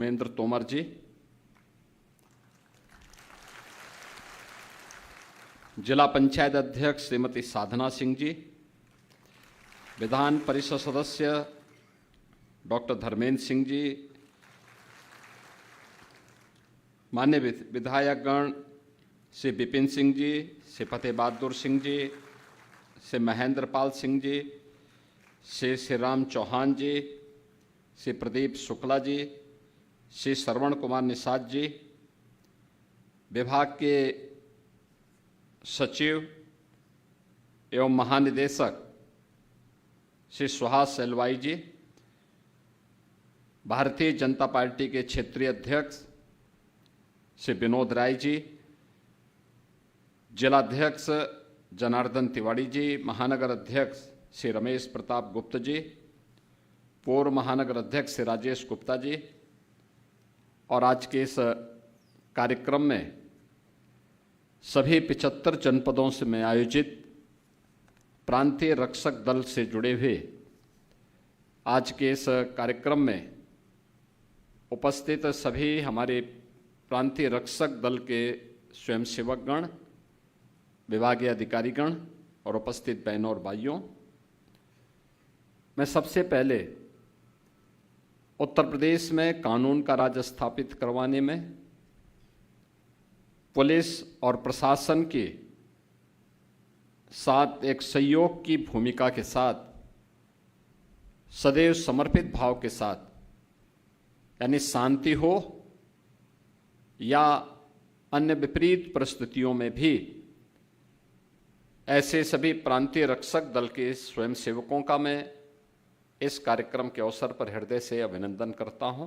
महेंद्र तोमर जी, जिला पंचायत अध्यक्ष श्रीमती साधना सिंह जी, विधान परिषद सदस्य डॉक्टर धर्मेंद्र सिंह जी, मान्य विधायकगण श्री विपिन सिंह जी, श्री फतेह बहादुर सिंह जी, श्री महेंद्र पाल सिंह जी, श्री श्रीराम चौहान जी, श्री प्रदीप शुक्ला जी, श्री श्रवण कुमार निषाद जी, विभाग के सचिव एवं महानिदेशक श्री सुहास सेलवाई जी, भारतीय जनता पार्टी के क्षेत्रीय अध्यक्ष श्री विनोद राय जी, जिलाध्यक्ष जनार्दन तिवारी जी, महानगर अध्यक्ष श्री रमेश प्रताप गुप्त जी, पूर्व महानगर अध्यक्ष श्री राजेश गुप्ता जी, और आज के इस कार्यक्रम में सभी 75 जनपदों से में आयोजित प्रांतीय रक्षक दल से जुड़े हुए आज के इस कार्यक्रम में उपस्थित सभी हमारे प्रांतीय रक्षक दल के स्वयंसेवकगण, विभागीय अधिकारीगण और उपस्थित बहनों और भाइयों, मैं सबसे पहले उत्तर प्रदेश में कानून का राज स्थापित करवाने में पुलिस और प्रशासन के साथ एक सहयोग की भूमिका के साथ सदैव समर्पित भाव के साथ, यानी शांति हो या अन्य विपरीत परिस्थितियों में भी ऐसे सभी प्रांतीय रक्षक दल के स्वयंसेवकों का मैं इस कार्यक्रम के अवसर पर हृदय से अभिनंदन करता हूं।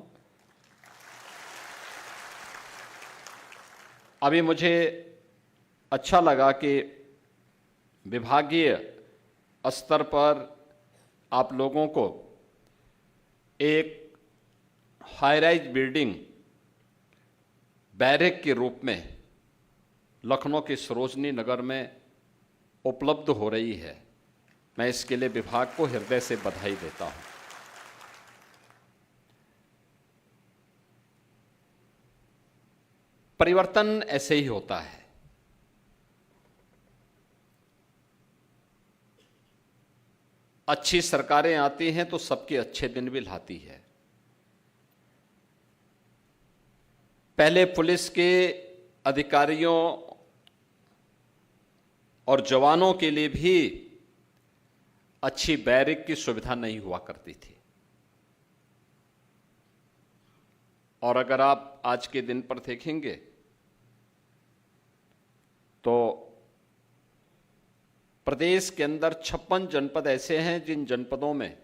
अभी मुझे अच्छा लगा कि विभागीय स्तर पर आप लोगों को एक हाई राइज बिल्डिंग बैरक के रूप में लखनऊ के सरोजनी नगर में उपलब्ध हो रही है। मैं इसके लिए विभाग को हृदय से बधाई देता हूं। परिवर्तन ऐसे ही होता है। अच्छी सरकारें आती हैं तो सबके अच्छे दिन भी लाती है। पहले पुलिस के अधिकारियों और जवानों के लिए भी अच्छी बैरक की सुविधा नहीं हुआ करती थी, और अगर आप आज के दिन पर देखेंगे तो प्रदेश के अंदर 56 जनपद ऐसे हैं जिन जनपदों में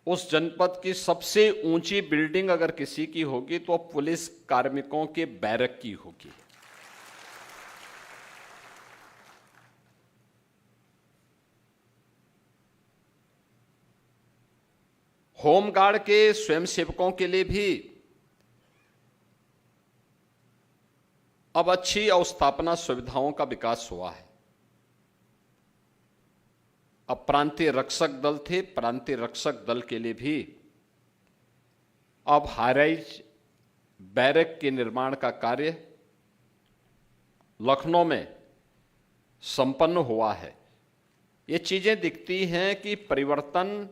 उस जनपद की सबसे ऊंची बिल्डिंग अगर किसी की होगी तो पुलिस कार्मिकों के बैरक की होगी। होमगार्ड के स्वयंसेवकों के लिए भी अब अच्छी अवस्थापना सुविधाओं का विकास हुआ है। अब प्रांतीय रक्षक दल थे, प्रांतीय रक्षक दल के लिए भी अब हाईराइज बैरक के निर्माण का कार्य लखनऊ में संपन्न हुआ है। ये चीजें दिखती हैं कि परिवर्तन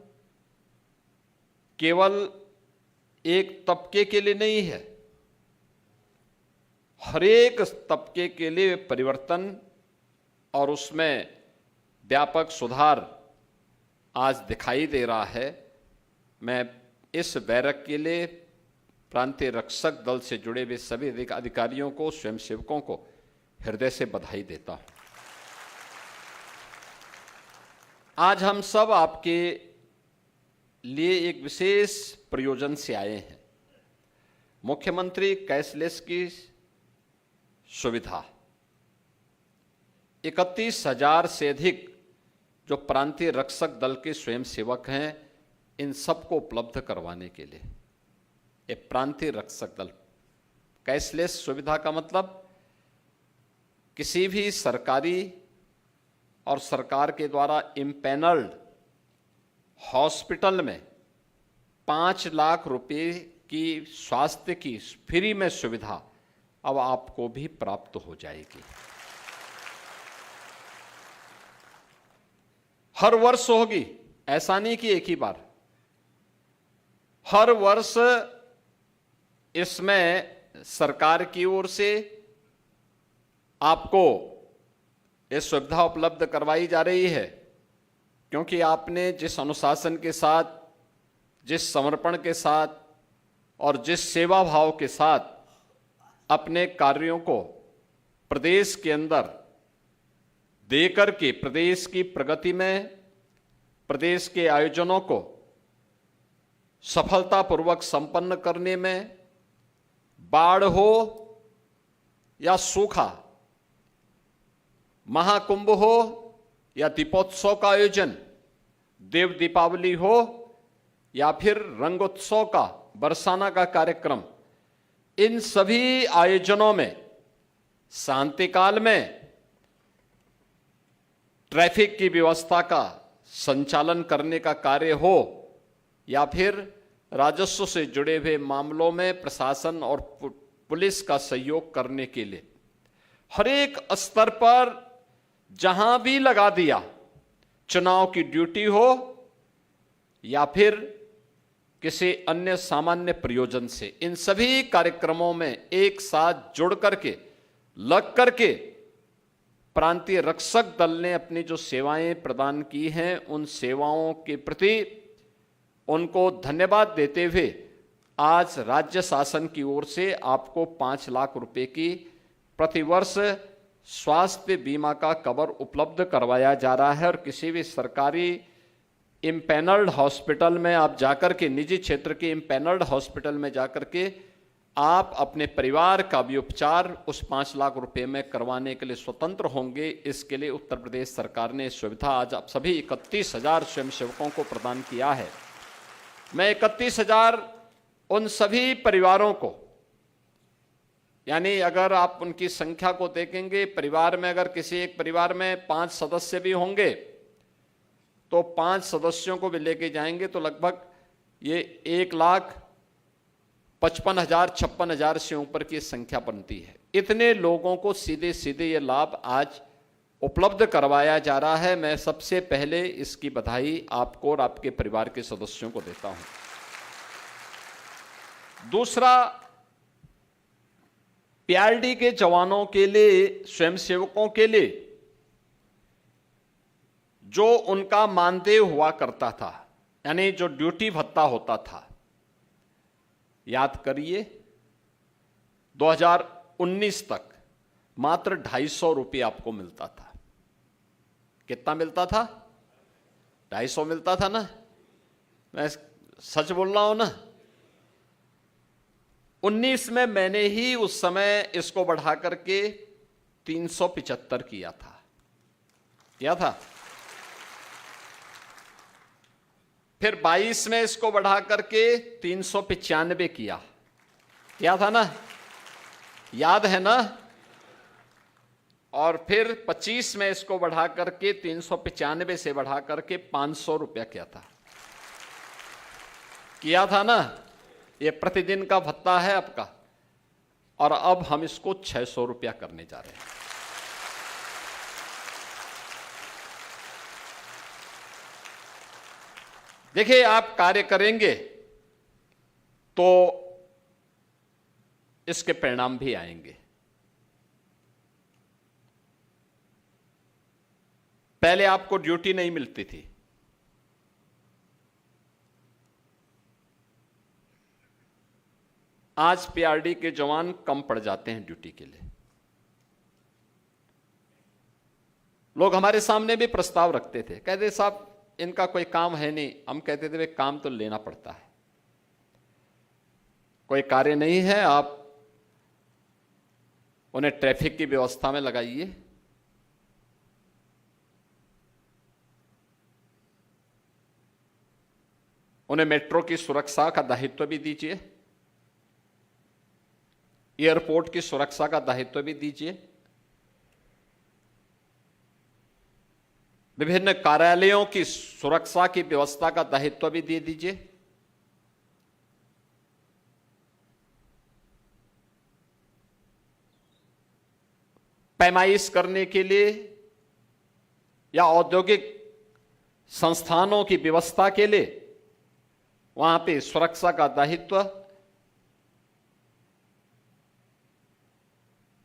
केवल एक तबके के लिए नहीं है, हर एक तबके के लिए परिवर्तन और उसमें व्यापक सुधार आज दिखाई दे रहा है। मैं इस बैरक के लिए प्रांतीय रक्षक दल से जुड़े हुए सभी अधिकारियों को, स्वयंसेवकों को हृदय से बधाई देता हूं। आज हम सब आपके लिए एक विशेष प्रयोजन से आए हैं। मुख्यमंत्री कैशलेस की सुविधा 31,000 से अधिक जो प्रांतीय रक्षक दल के स्वयंसेवक हैं, इन सबको उपलब्ध करवाने के लिए ये प्रांतीय रक्षक दल कैशलेस सुविधा का मतलब किसी भी सरकारी और सरकार के द्वारा इम्पैनल्ड हॉस्पिटल में 5 लाख रुपए की स्वास्थ्य की फ्री में सुविधा अब आपको भी प्राप्त हो जाएगी। हर वर्ष होगी, ऐसा नहीं कि एक ही बार, हर वर्ष इसमें सरकार की ओर से आपको ये सुविधा उपलब्ध करवाई जा रही है, क्योंकि आपने जिस अनुशासन के साथ, जिस समर्पण के साथ और जिस सेवा भाव के साथ अपने कार्यों को प्रदेश के अंदर देकर के प्रदेश की प्रगति में, प्रदेश के आयोजनों को सफलतापूर्वक संपन्न करने में, बाढ़ हो या सूखा, महाकुंभ हो या दीपोत्सव का आयोजन, देव दीपावली हो या फिर रंगोत्सव का, बरसाना का कार्यक्रम, इन सभी आयोजनों में शांति काल में ट्रैफिक की व्यवस्था का संचालन करने का कार्य हो या फिर राजस्व से जुड़े हुए मामलों में प्रशासन और पुलिस का सहयोग करने के लिए हर एक स्तर पर जहां भी लगा दिया, चुनाव की ड्यूटी हो या फिर किसी अन्य सामान्य प्रयोजन से, इन सभी कार्यक्रमों में एक साथ जुड़ करके, लग करके प्रांतीय रक्षक दल ने अपनी जो सेवाएं प्रदान की हैं, उन सेवाओं के प्रति उनको धन्यवाद देते हुए आज राज्य शासन की ओर से आपको 5 लाख रुपए की प्रतिवर्ष स्वास्थ्य बीमा का कवर उपलब्ध करवाया जा रहा है। और किसी भी सरकारी इम्पैनल्ड हॉस्पिटल में आप जाकर के, निजी क्षेत्र के इम्पैनल्ड हॉस्पिटल में जाकर के आप अपने परिवार का भी उपचार उस 5 लाख रुपए में करवाने के लिए स्वतंत्र होंगे। इसके लिए उत्तर प्रदेश सरकार ने सुविधा आज आप सभी 31,000 स्वयंसेवकों को प्रदान किया है। मैं 31,000 उन सभी परिवारों को, यानी अगर आप उनकी संख्या को देखेंगे, परिवार में अगर किसी एक परिवार में 5 सदस्य भी होंगे तो 5 सदस्यों को भी लेके जाएंगे तो लगभग ये 1,55,000-56,000 से ऊपर की संख्या बनती है। इतने लोगों को सीधे सीधे ये लाभ आज उपलब्ध करवाया जा रहा है। मैं सबसे पहले इसकी बधाई आपको और आपके परिवार के सदस्यों को देता हूं। दूसरा, पीआरडी के जवानों के लिए, स्वयंसेवकों के लिए जो उनका मानदेय हुआ करता था, यानी जो ड्यूटी भत्ता होता था, याद करिए 2019 तक मात्र 250 रुपये आपको मिलता था। कितना मिलता था? 250 मिलता था ना? मैं सच बोल रहा हूं ना? 19 में मैंने ही उस समय इसको बढ़ा करके 375 किया था। फिर 22 में इसको बढ़ा करके 395 किया था ना? याद है ना? और फिर 25 में इसको बढ़ा करके 395 से बढ़ा करके 500 रुपया किया था ना? ये प्रतिदिन का भत्ता है आपका, और अब हम इसको 600 रुपया करने जा रहे हैं। देखिए, आप कार्य करेंगे तो इसके परिणाम भी आएंगे। पहले आपको ड्यूटी नहीं मिलती थी, आज पीआरडी के जवान कम पड़ जाते हैं ड्यूटी के लिए। लोग हमारे सामने भी प्रस्ताव रखते थे, कहते साहब इनका कोई काम है नहीं। हम कहते थे वे काम तो लेना पड़ता है, कोई कार्य नहीं है, आप उन्हें ट्रैफिक की व्यवस्था में लगाइए, उन्हें मेट्रो की सुरक्षा का दायित्व भी दीजिए, एयरपोर्ट की सुरक्षा का दायित्व भी दीजिए, विभिन्न कार्यालयों की सुरक्षा की व्यवस्था का दायित्व भी दे दीजिए। पैमाइश करने के लिए या औद्योगिक संस्थानों की व्यवस्था के लिए वहां पे सुरक्षा का दायित्व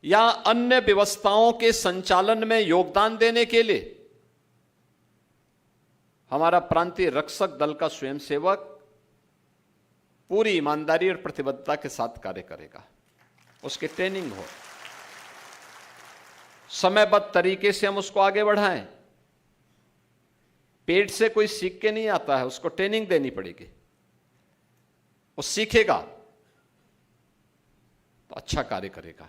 या अन्य व्यवस्थाओं के संचालन में योगदान देने के लिए हमारा प्रांतीय रक्षक दल का स्वयंसेवक पूरी ईमानदारी और प्रतिबद्धता के साथ कार्य करेगा। उसकी ट्रेनिंग हो, समयबद्ध तरीके से हम उसको आगे बढ़ाएं। पेट से कोई सीख के नहीं आता है, उसको ट्रेनिंग देनी पड़ेगी। वो सीखेगा तो अच्छा कार्य करेगा,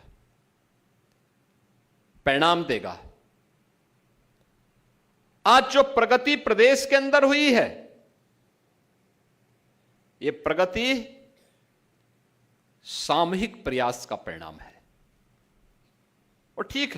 परिणाम देगा। आज जो प्रगति प्रदेश के अंदर हुई है, ये प्रगति सामूहिक प्रयास का परिणाम है। और ठीक है,